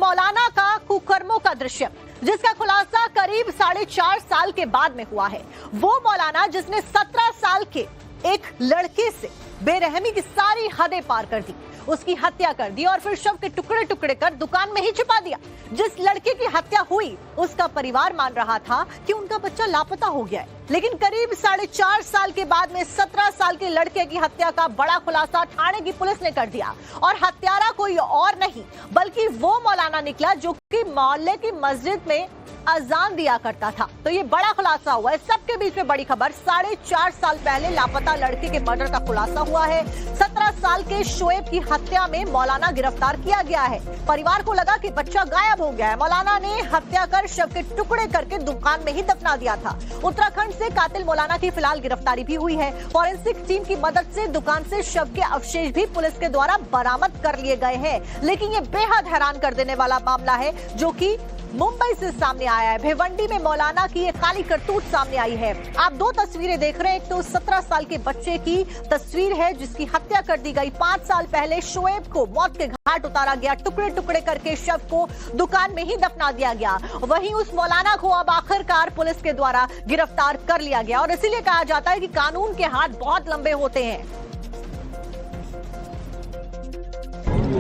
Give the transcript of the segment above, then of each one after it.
मौलाना का कुकर्मों का दृश्य जिसका खुलासा करीब 4.5 साल के बाद में हुआ है। वो मौलाना जिसने 17 साल के एक लड़के से बेरहमी की सारी हदें पार कर दी, उसकी हत्या कर दी और फिर शव के टुकड़े टुकड़े कर दुकान में ही छिपा दिया। जिस लड़के की हत्या हुई उसका परिवार मान रहा था कि उनका बच्चा लापता हो गया है, लेकिन करीब 4.5 साल के बाद में 17 साल के लड़के की हत्या का बड़ा खुलासा थाने की पुलिस ने कर दिया और हत्यारा कोई और नहीं बल्कि वो मौलाना निकला जो कि मोहल्ले की मस्जिद में अजान दिया करता था। तो ये बड़ा खुलासा हुआ है। सबके बीच में बड़ी खबर, 4.5 साल पहले लापता लड़के के मर्डर का खुलासा हुआ है। 17 साल के शोएब की हत्या में मौलाना गिरफ्तार किया गया है। परिवार को लगा कि बच्चा गायब हो गया है। मौलाना ने हत्या कर शव के टुकड़े करके दुकान में ही दफना दिया था। उत्तराखंड से कातिल मौलाना की फिलहाल गिरफ्तारी भी हुई है। फॉरेंसिक टीम की मदद से दुकान से शव के अवशेष भी पुलिस के द्वारा बरामद कर लिए गए हैं। लेकिन ये बेहद हैरान कर देने वाला मामला है जो कि मुंबई से सामने आया है। भिवंडी में मौलाना की एक काली करतूत सामने आई है। आप दो तस्वीरें देख रहे हैं। एक तो 17 साल के बच्चे की तस्वीर है जिसकी हत्या कर दी गई। 5 साल पहले शोएब को मौत के घाट उतारा गया, टुकड़े टुकड़े करके शव को दुकान में ही दफना दिया गया। वहीं उस मौलाना को अब आखिरकार पुलिस के द्वारा गिरफ्तार कर लिया गया और इसीलिए कहा जाता है कि कानून के हाथ बहुत लंबे होते हैं।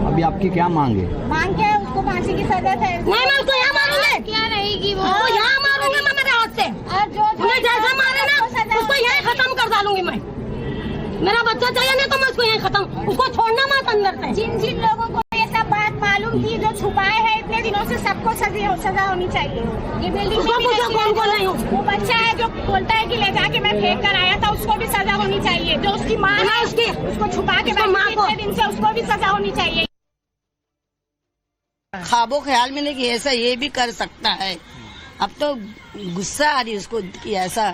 अभी आपकी क्या मांग है? मांग क्या है? उसको फांसी की सजा है। नहीं, मैं उसको यहाँ मारूंगी। क्या रहेगी वो? उसको यहाँ मारूंगी मैं मेरे हाथ से। और जो मुझे जैसा मारे ना उसको यहीं खत्म कर डालूंगी मैं। मेरा बच्चा चाहिए नहीं तो मैं उसको यहीं खत्म, उसको छोड़ना मत अंदर से। जिन जिन लोगों को ये सब बात मालूम थी, जो छुपाए हैं इतने दिनों से, सबको सजा होनी चाहिए। ये बिल्डिंग नहीं हो। वो बच्चा है जो बोलता है कि ले जाके मैं फेंक कर आया था, उसको भी सजा होनी चाहिए। जो उसकी माँ है उसको छुपा के इतने दिन से, उसको भी सजा होनी चाहिए। ख्वाबो ख्याल में नहीं कि ऐसा ये भी कर सकता है। अब तो गुस्सा आ रही है उसको कि ऐसा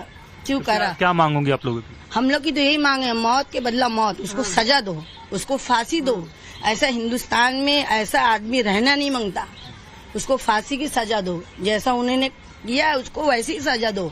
क्यों करा। क्या मांगोगे आप लोगों की? हम लोग की तो यही मांग है, मौत के बदला मौत। उसको सजा दो, उसको फांसी दो। ऐसा हिंदुस्तान में ऐसा आदमी रहना नहीं मांगता। उसको फांसी की सजा दो, जैसा उन्होंने किया उसको वैसी ही सजा दो।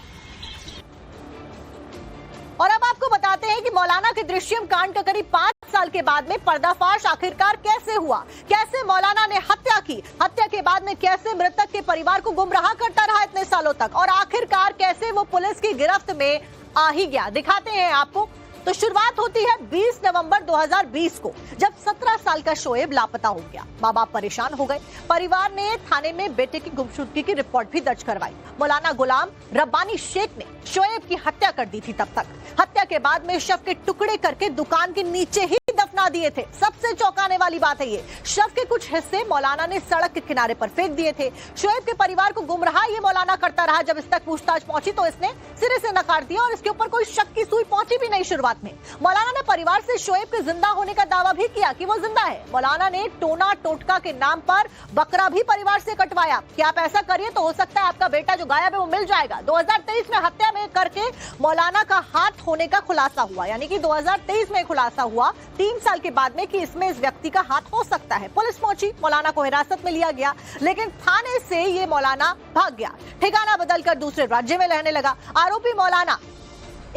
और अब आपको बताते हैं कि मौलाना के दृश्यम कांड का करीब 5 साल के बाद में पर्दाफाश आखिरकार कैसे हुआ, कैसे मौलाना ने हत्या की, हत्या के बाद में कैसे मृतक के परिवार को गुमराह करता रहा इतने सालों तक और आखिरकार कैसे वो पुलिस की गिरफ्त में आ ही गया। दिखाते हैं आपको। तो शुरुआत होती है 20 नवंबर 2020 को, जब 17 साल का शोएब लापता हो गया। माँ बाप परेशान हो गए। परिवार ने थाने में बेटे की गुमशुदगी की रिपोर्ट भी दर्ज करवाई। मौलाना गुलाम रब्बानी शेख ने शोएब की हत्या कर दी थी। तब तक हत्या के बाद में शव के टुकड़े करके दुकान के नीचे ही दफना दिए थे। सबसे चौंकाने वाली बात है ये, शव के कुछ हिस्से मौलाना ने सड़क के किनारे पर फेंक दिए थे। शोएब के परिवार को गुमराह ये मौलाना करता रहा। जब इस तक पूछताछ पहुंची तो इसने सिरे से नकार दिया और इसके ऊपर कोई शक की सुई पहुंची भी नहीं। शुरुआत में मौलाना ने परिवार से शोएब के जिंदा होने का दावा भी किया कि वो जिंदा है। मौलाना ने टोना टोटका के नाम पर बकरा भी परिवार से कटवाया कि आप ऐसा करिए तो हो सकता है आपका बेटा जो गायब है वो मिल जाएगा। 2023 में हत्या में करके मौलाना का हाथ होने का खुलासा हुआ, यानी कि 2023 में खुलासा हुआ 3 साल के बाद में कि इसमें इस व्यक्ति का हाथ हो सकता है। पुलिस पहुंची, मौलाना को हिरासत में लिया गया, लेकिन थाने से ये मौलाना भाग गया, ठिकाना बदलकर दूसरे राज्य में रहने लगा। आरोपी मौलाना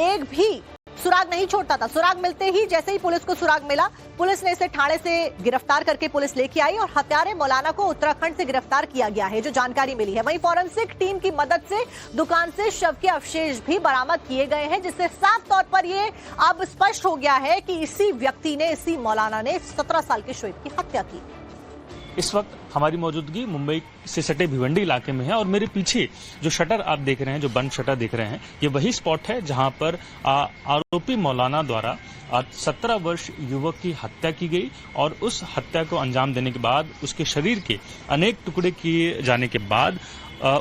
एक भी सुराग नहीं छोड़ता था। सुराग मिलते ही, जैसे ही पुलिस को सुराग मिला, पुलिस ने इसे ठाणे से गिरफ्तार करके पुलिस लेके आई और हत्यारे मौलाना को उत्तराखंड से गिरफ्तार किया गया है, जो जानकारी मिली है। वहीं फॉरेंसिक टीम की मदद से दुकान से शव के अवशेष भी बरामद किए गए हैं, जिससे साफ तौर पर ये अब स्पष्ट हो गया है कि इसी व्यक्ति ने, इसी मौलाना ने 17 साल के शोएब की हत्या की। इस वक्त हमारी मौजूदगी मुंबई से सटे भिवंडी इलाके में है और मेरे पीछे जो शटर आप देख रहे हैं, जो बंद शटर देख रहे हैं, ये वही स्पॉट है जहां पर आरोपी मौलाना द्वारा 17 वर्ष युवक की हत्या की गई और उस हत्या को अंजाम देने के बाद उसके शरीर के अनेक टुकड़े किए जाने के बाद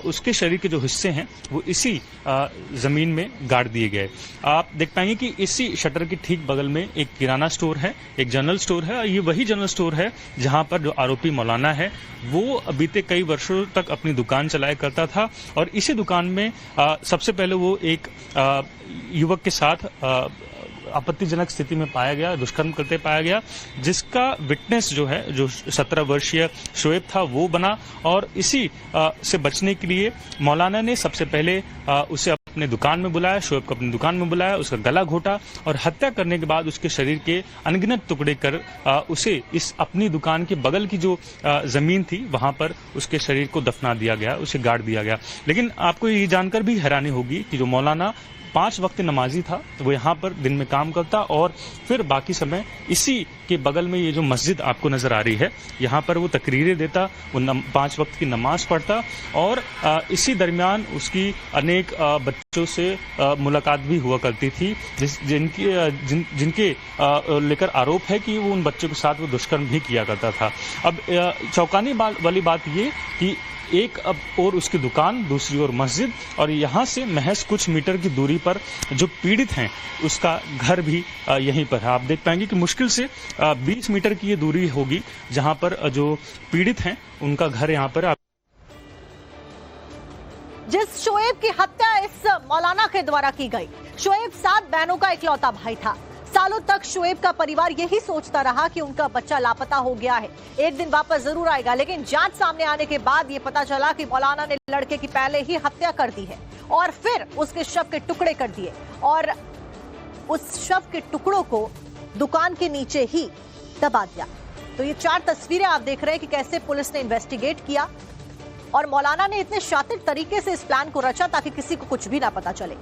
उसके शरीर के जो हिस्से हैं वो इसी जमीन में गाड़ दिए गए। आप देख पाएंगे कि इसी शटर के ठीक बगल में एक किराना स्टोर है, एक जनरल स्टोर है और ये वही जनरल स्टोर है जहां पर जो आरोपी मौलाना है वो बीते कई वर्षों तक अपनी दुकान चलाया करता था और इसी दुकान में सबसे पहले वो एक युवक के साथ आपत्तिजनक स्थिति में पाया गया, दुष्कर्म करते पाया गया, जिसका विटनेस जो है, जो 17 वर्षीय शोएब था वो बना और इसी से बचने के लिए मौलाना ने सबसे पहले उसे अपने दुकान में बुलाया, शोएब को अपनी दुकान में बुलाया, उसका गला घोटा और हत्या करने के बाद उसके शरीर के अनगिनत टुकड़े कर उसे इस अपनी दुकान के बगल की जो जमीन थी वहां पर उसके शरीर को दफना दिया गया, उसे गाड़ दिया गया। लेकिन आपको ये जानकर भी हैरानी होगी कि जो मौलाना 5 वक्त नमाजी था, तो वो यहाँ पर दिन में काम करता और फिर बाकी समय इसी के बगल में ये जो मस्जिद आपको नजर आ रही है, यहाँ पर वो तकरीरें देता, वो 5 वक्त की नमाज पढ़ता और इसी दरमियान उसकी अनेक बच्चों से मुलाकात भी हुआ करती थी, जिनके लेकर आरोप है कि वो उन बच्चों के साथ वो दुष्कर्म भी किया करता था। अब चौंकाने वाली बात ये कि एक अब और उसकी दुकान, दूसरी ओर मस्जिद और यहाँ से महज कुछ मीटर की दूरी पर जो पीड़ित हैं उसका घर भी यहीं पर है। आप देख पाएंगे कि मुश्किल से 20 मीटर की ये दूरी होगी जहाँ पर जो पीड़ित हैं उनका घर यहाँ पर। जिस शोएब की हत्या इस मौलाना के द्वारा की गई, शोएब 7 बहनों का इकलौता भाई था। सालों तक शोएब का परिवार यही सोचता रहा कि उनका बच्चा लापता हो गया है, एक दिन वापस जरूर आएगा। लेकिन जांच सामने आने के बाद ये पता चला कि मौलाना ने लड़के की पहले ही हत्या कर दी है और फिर उसके शव के टुकड़े कर दिए और उस शव के टुकड़ों को दुकान के नीचे ही दबा दिया। तो ये 4 तस्वीरें आप देख रहे हैं कि कैसे पुलिस ने इन्वेस्टिगेट किया और मौलाना ने इतने शातिर तरीके से इस प्लान को रचा ताकि किसी को कुछ भी ना पता चले।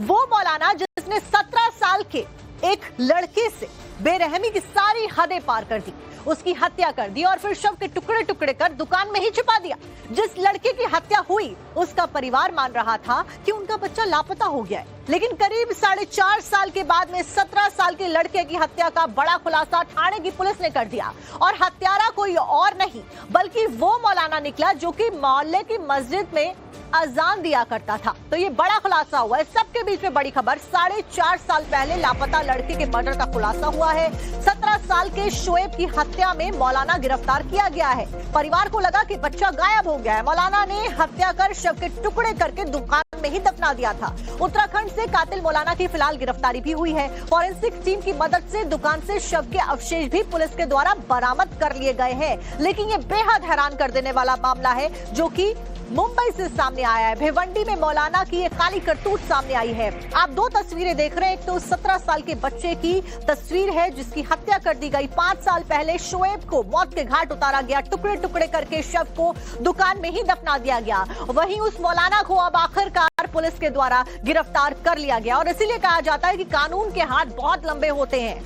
वो मौलाना जिसने 17 साल के एक लड़के से बेरहमी की सारी हदें पार कर दी, उसकी हत्या कर दी और फिर शव के टुकड़े टुकड़े कर दुकान में ही छिपा दिया। जिस लड़के की हत्या हुई उसका परिवार मान रहा था कि उनका बच्चा लापता हो गया है, लेकिन करीब 4.5 साल के बाद में 17 साल के लड़के की हत्या का बड़ा खुलासा ठाणे की पुलिस ने कर दिया और हत्यारा कोई और नहीं बल्कि वो मौलाना निकला जो कि मोहल्ले की मस्जिद में अजान दिया करता था। तो ये बड़ा खुलासा हुआ है। सबके बीच में बड़ी खबर, 4.5 साल पहले लापता लड़के के मर्डर का खुलासा हुआ है। 17 साल के शोएब की हत्या में मौलाना गिरफ्तार किया गया है। परिवार को लगा कि बच्चा गायब हो गया है। मौलाना ने हत्या कर शव के टुकड़े करके दुकान में ही दफना दिया था। उत्तराखंड से कातिल मौलाना की फिलहाल गिरफ्तारी भी हुई है। फॉरेंसिक टीम की मदद से दुकान से शव के अवशेष भी पुलिस के द्वारा बरामद कर लिए गए हैं। लेकिन ये बेहद हैरान कर देने वाला मामला है जो कि मुंबई से सामने आया है। भिवंडी में मौलाना की एक काली करतूत सामने आई है। आप 2 तस्वीरें देख रहे हैं। एक तो 17 साल के बच्चे की तस्वीर है जिसकी हत्या कर दी गई। 5 साल पहले शोएब को मौत के घाट उतारा गया, टुकड़े टुकड़े करके शव को दुकान में ही दफना दिया गया। वहीं उस मौलाना को अब आखिरकार पुलिस के द्वारा गिरफ्तार कर लिया गया और इसीलिए कहा जाता है कि कानून के हाथ बहुत लंबे होते हैं।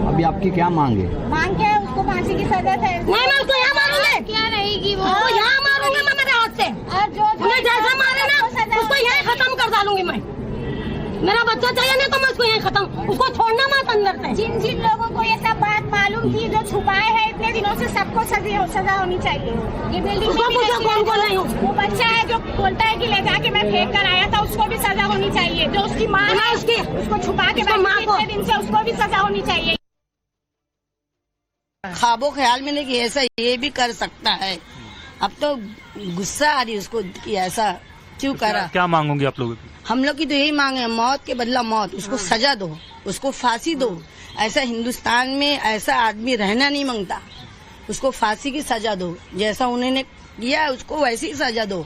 अभी आपकी क्या मांग है? मांग के उसको फांसी की सजा है। नहीं, मैं उसको यहाँ मारूंगी। क्या रहेगी वो? उसको यहाँ मारूंगी मैं मेरे हाथ से। और जो मैं जैसा मारे ना उसको यहीं खत्म कर डालूंगी मैं। मेरा बच्चा चाहिए नहीं तो मैं उसको यहीं खत्म, उसको छोड़ना मत अंदर से। जिन जिन लोगों को ये सब बात मालूम थी, जो छुपाए हैं इतने दिनों से, सबको सजा होनी चाहिए। ये बिल्डिंग में भी कौन कौन नहीं हूँ। वो बच्चा है जो बोलता है कि ले जाके मैं फेंक कर आया था, उसको भी सजा होनी चाहिए। जो उसकी माँ है उसको छुपा के इतने दिन से, उसको भी सजा होनी चाहिए। ख्वाबों ख्याल में नहीं कि ऐसा ये भी कर सकता है। अब तो गुस्सा आ रही है उसको कि ऐसा क्यों करा। क्या मांगोगे आप लोगों की? हम लोग की तो यही मांग है, मौत के बदला मौत, उसको सजा दो, उसको फांसी दो। ऐसा हिंदुस्तान में ऐसा आदमी रहना नहीं मांगता। उसको फांसी की सजा दो, जैसा उन्होंने किया उसको वैसी ही सजा दो।